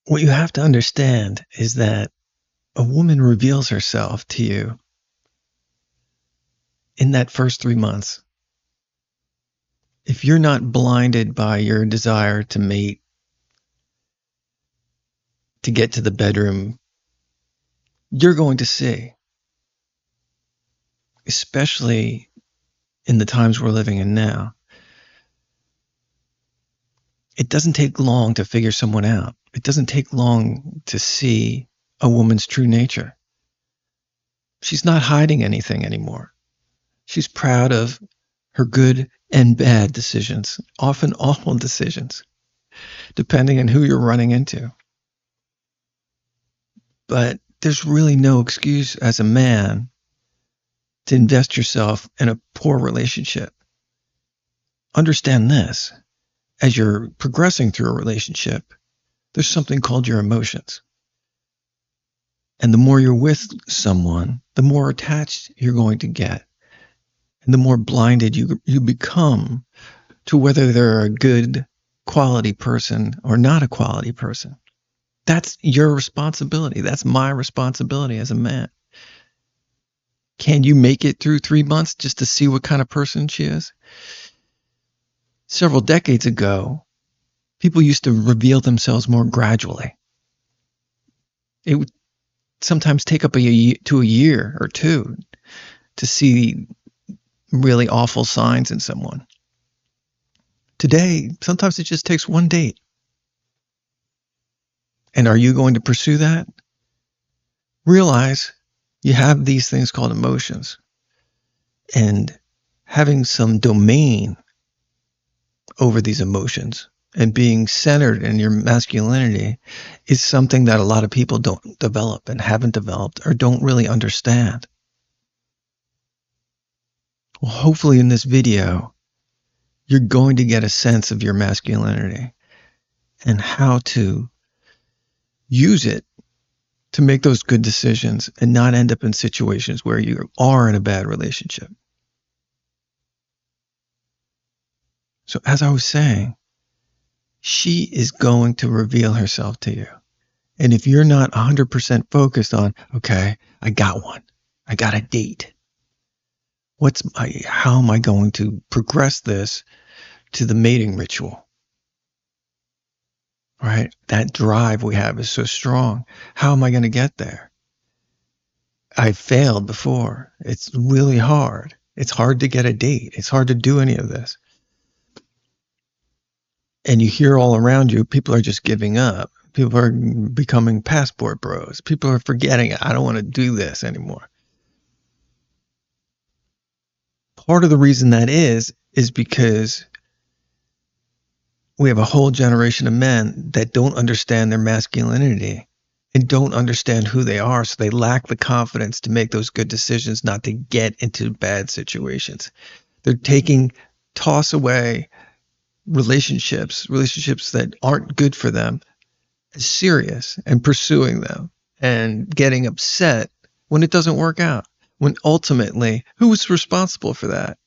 What you have to understand is that a woman reveals herself to you in that first 3 months. If you're not blinded by your desire to mate, to get to the bedroom, you're going to see, especially in the times we're living in now, it doesn't take long to figure someone out. It doesn't take long to see a woman's true nature. She's not hiding anything anymore. She's proud of her good and bad decisions, often awful decisions, depending on who you're running into. But there's really no excuse as a man to invest yourself in a poor relationship. Understand this. As you're progressing through a relationship, there's something called your emotions. And the more you're with someone, the more attached you're going to get. And the more blinded you become to whether they're a good quality person or not a quality person. That's your responsibility. That's my responsibility as a man. Can you make it through 3 months just to see what kind of person she is? Several decades ago, people used to reveal themselves more gradually. It would sometimes take up a year or two to see really awful signs in someone. Today, sometimes it just takes one date. And are you going to pursue that? Realize you have these things called emotions. And having some domain over these emotions and being centered in your masculinity is something that a lot of people don't develop and haven't developed or don't really understand. Well, hopefully in this video, you're going to get a sense of your masculinity and how to use it to make those good decisions and not end up in situations where you are in a bad relationship. So as I was saying, she is going to reveal herself to you. And if you're not 100% focused on, okay, I got one, I got a date. How am I going to progress this to the mating ritual? Right? That drive we have is so strong. How am I going to get there? I failed before. It's really hard. It's hard to get a date. It's hard to do any of this. And you hear all around you, people are just giving up. People are becoming passport bros. People are forgetting, I don't want to do this anymore. Part of the reason that is because we have a whole generation of men that don't understand their masculinity and don't understand who they are. So they lack the confidence to make those good decisions, not to get into bad situations. They're toss away relationships that aren't good for them as serious and pursuing them and getting upset when it doesn't work out. When ultimately, who's responsible for that?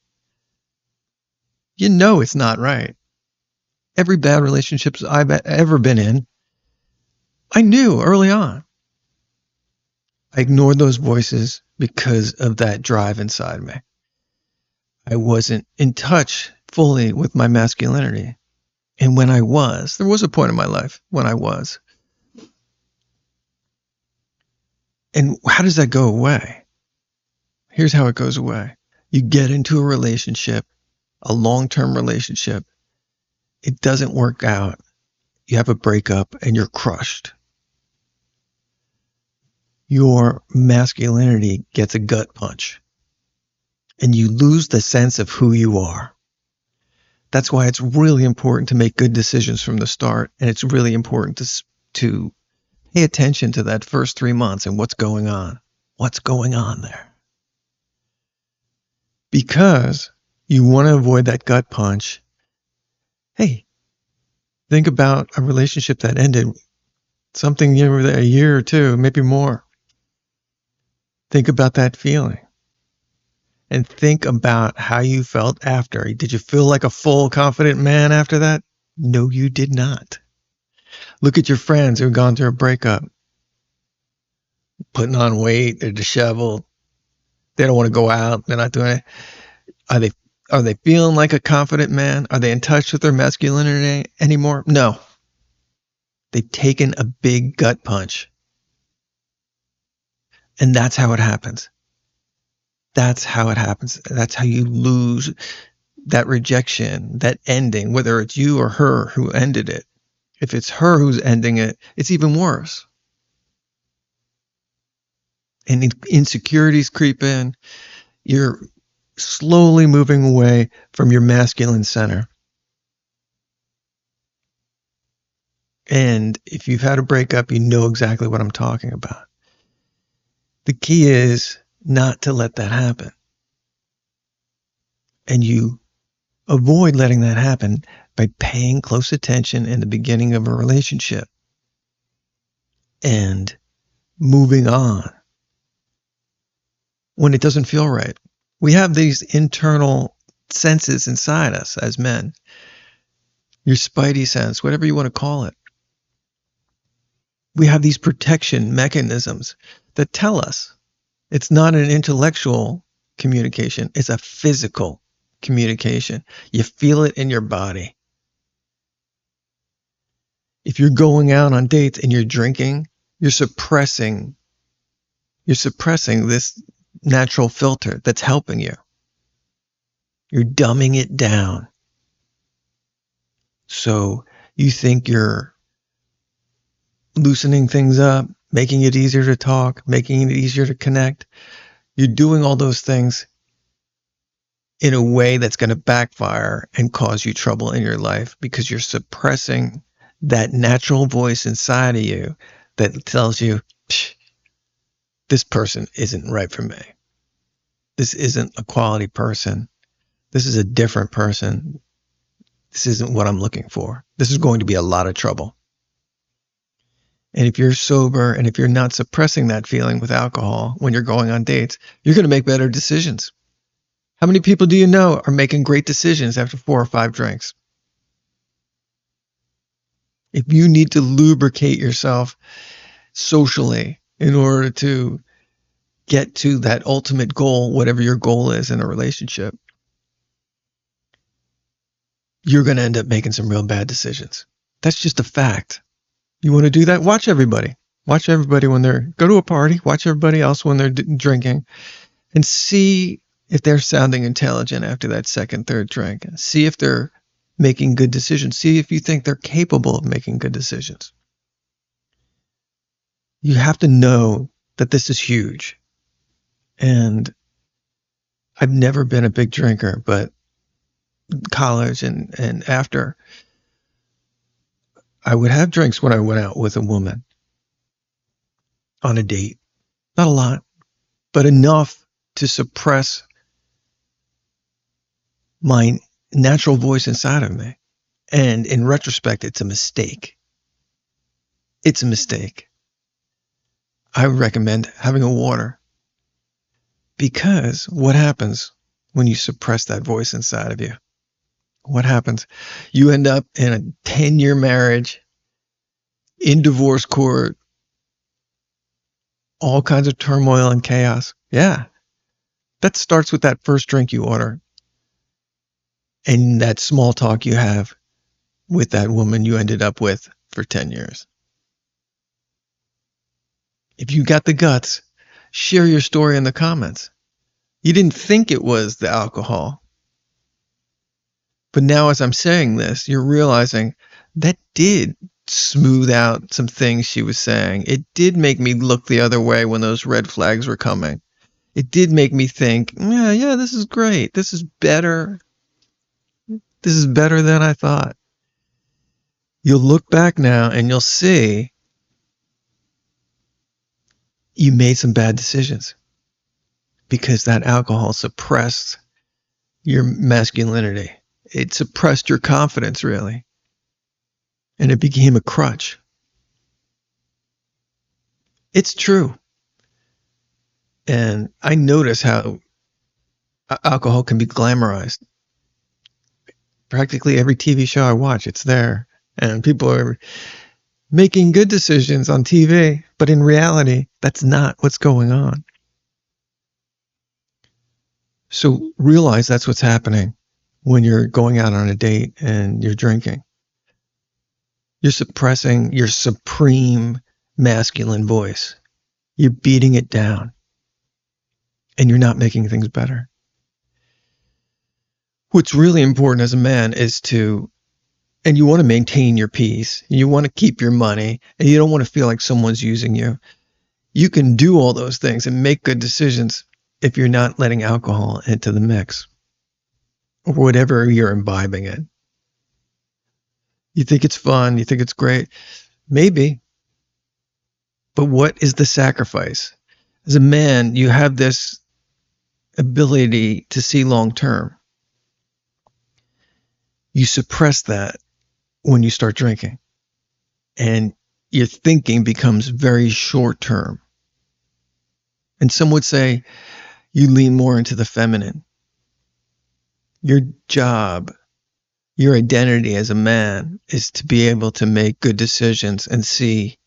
You know it's not right. Every bad relationship I've ever been in, I knew early on. I ignored those voices because of that drive inside me. I wasn't in touch fully with my masculinity. And when there was a point in my life when I was. And how does that go away? Here's how it goes away. You get into a relationship, a long-term relationship. It doesn't work out. You have a breakup and you're crushed. Your masculinity gets a gut punch and you lose the sense of who you are. That's why it's really important to make good decisions from the start. And it's really important to pay attention to that first 3 months and what's going on. What's going on there? Because you want to avoid that gut punch. Hey, think about a relationship that ended, something a year or two, maybe more. Think about that feeling. And think about how you felt after. Did you feel like a full, confident man after that? No, you did not. Look at your friends who've gone through a breakup, putting on weight, they're disheveled, they don't want to go out, they're not doing it. Are they are they feeling like a confident man? Are they in touch with their masculinity anymore? No. They've taken a big gut punch. And that's how it happens. That's how it happens. That's how you lose that rejection, that ending, whether it's you or her who ended it. If it's her who's ending it, it's even worse. And insecurities creep in. You're slowly moving away from your masculine center. And if you've had a breakup, you know exactly what I'm talking about. The key is not to let that happen. And you avoid letting that happen by paying close attention in the beginning of a relationship and moving on when it doesn't feel right. We have these internal senses inside us as men, your spidey sense, whatever you want to call it. We have these protection mechanisms that tell us it's not an intellectual communication, it's a physical communication. You feel it in your body. If you're going out on dates and you're drinking, you're suppressing this natural filter that's helping you. You're dumbing it down. So you think you're loosening things up, making it easier to talk, making it easier to connect. You're doing all those things in a way that's going to backfire and cause you trouble in your life because you're suppressing that natural voice inside of you that tells you, this person isn't right for me. This isn't a quality person. This is a different person. This isn't what I'm looking for. This is going to be a lot of trouble. And if you're sober and if you're not suppressing that feeling with alcohol when you're going on dates, you're going to make better decisions. How many people do you know are making great decisions after 4 or 5 drinks? If you need to lubricate yourself socially in order to get to that ultimate goal, whatever your goal is in a relationship, you're going to end up making some real bad decisions. That's just a fact. You want to do that? Watch everybody. Watch everybody when go to a party. Watch everybody else when they're drinking and see if they're sounding intelligent after that second, third drink. See if they're making good decisions. See if you think they're capable of making good decisions. You have to know that this is huge. And I've never been a big drinker, but college and after, I would have drinks when I went out with a woman on a date. Not a lot, but enough to suppress my natural voice inside of me. And in retrospect, it's a mistake. It's a mistake. I recommend having a water, because what happens when you suppress that voice inside of you? What happens? You end up in a 10-year marriage, in divorce court, all kinds of turmoil and chaos. Yeah. That starts with that first drink you order and that small talk you have with that woman you ended up with for 10 years. If you got the guts, share your story in the comments. You didn't think it was the alcohol. But now as I'm saying this, you're realizing that did smooth out some things she was saying. It did make me look the other way when those red flags were coming. It did make me think, yeah, this is great. This is better. This is better than I thought. You'll look back now and you'll see you made some bad decisions because that alcohol suppressed your masculinity. It suppressed your confidence, really. And it became a crutch. It's true. And I notice how alcohol can be glamorized. Practically every TV show I watch, it's there. And people are making good decisions on TV, but in reality, that's not what's going on. So realize that's what's happening when you're going out on a date and you're drinking. You're suppressing your supreme masculine voice. You're beating it down, and you're not making things better. What's really important as a man is and you want to maintain your peace, you want to keep your money, and you don't want to feel like someone's using you. You can do all those things and make good decisions if you're not letting alcohol into the mix or whatever you're imbibing in. You think it's fun, you think it's great, maybe, but what is the sacrifice? As a man, you have this ability to see long term. You suppress that when you start drinking, and your thinking becomes very short term. And some would say you lean more into the feminine. Your job, your identity as a man is to be able to make good decisions and see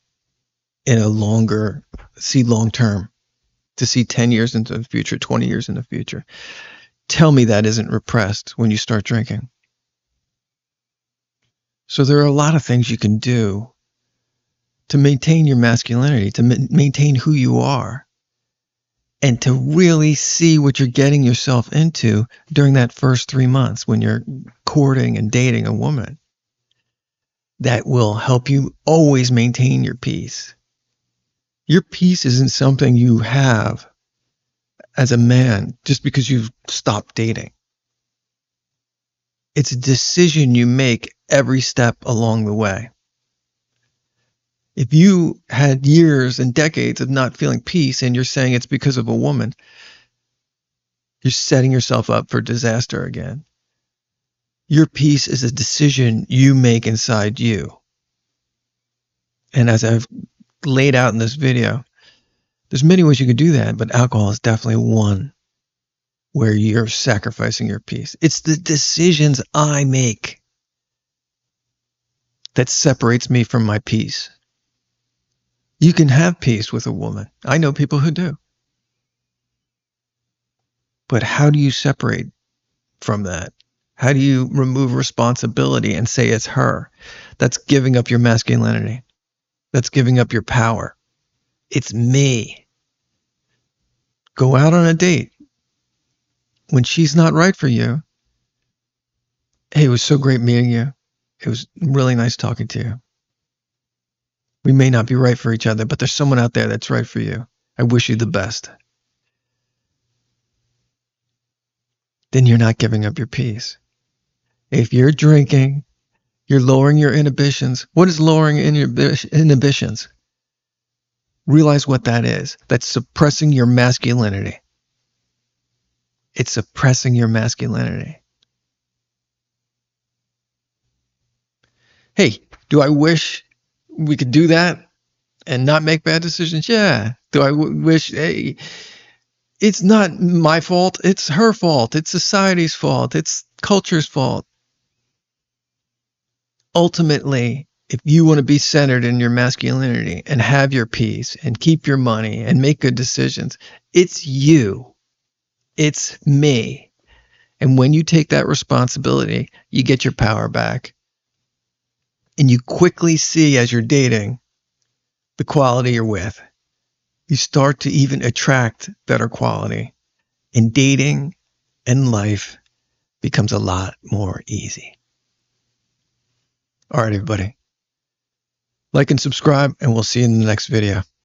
long term, to see 10 years into the future, 20 years in the future. Tell me that isn't repressed when you start drinking. So there are a lot of things you can do to maintain your masculinity, to maintain who you are, and to really see what you're getting yourself into during that first 3 months when you're courting and dating a woman. That will help you always maintain your peace. Your peace isn't something you have as a man just because you've stopped dating. It's a decision you make every step along the way. If you had years and decades of not feeling peace and you're saying it's because of a woman, you're setting yourself up for disaster again. Your peace is a decision you make inside you. And as I've laid out in this video, there's many ways you could do that, but alcohol is definitely one where you're sacrificing your peace. It's the decisions I make that separates me from my peace. You can have peace with a woman. I know people who do. But how do you separate from that? How do you remove responsibility and say it's her? That's giving up your masculinity. That's giving up your power. It's me. Go out on a date. When she's not right for you, hey, it was so great meeting you. It was really nice talking to you. We may not be right for each other, but there's someone out there that's right for you. I wish you the best. Then you're not giving up your peace. If you're drinking, you're lowering your inhibitions. What is lowering inhibitions? Realize what that is. That's suppressing your masculinity. It's suppressing your masculinity. Hey, do I wish we could do that and not make bad decisions? Yeah. Do I wish, hey, it's not my fault. It's her fault. It's society's fault. It's culture's fault. Ultimately, if you want to be centered in your masculinity and have your peace and keep your money and make good decisions, it's you. It's me. And when you take that responsibility, you get your power back. And you quickly see as you're dating the quality you're with. You start to even attract better quality. And dating and life becomes a lot more easy. All right, everybody. Like and subscribe, and we'll see you in the next video.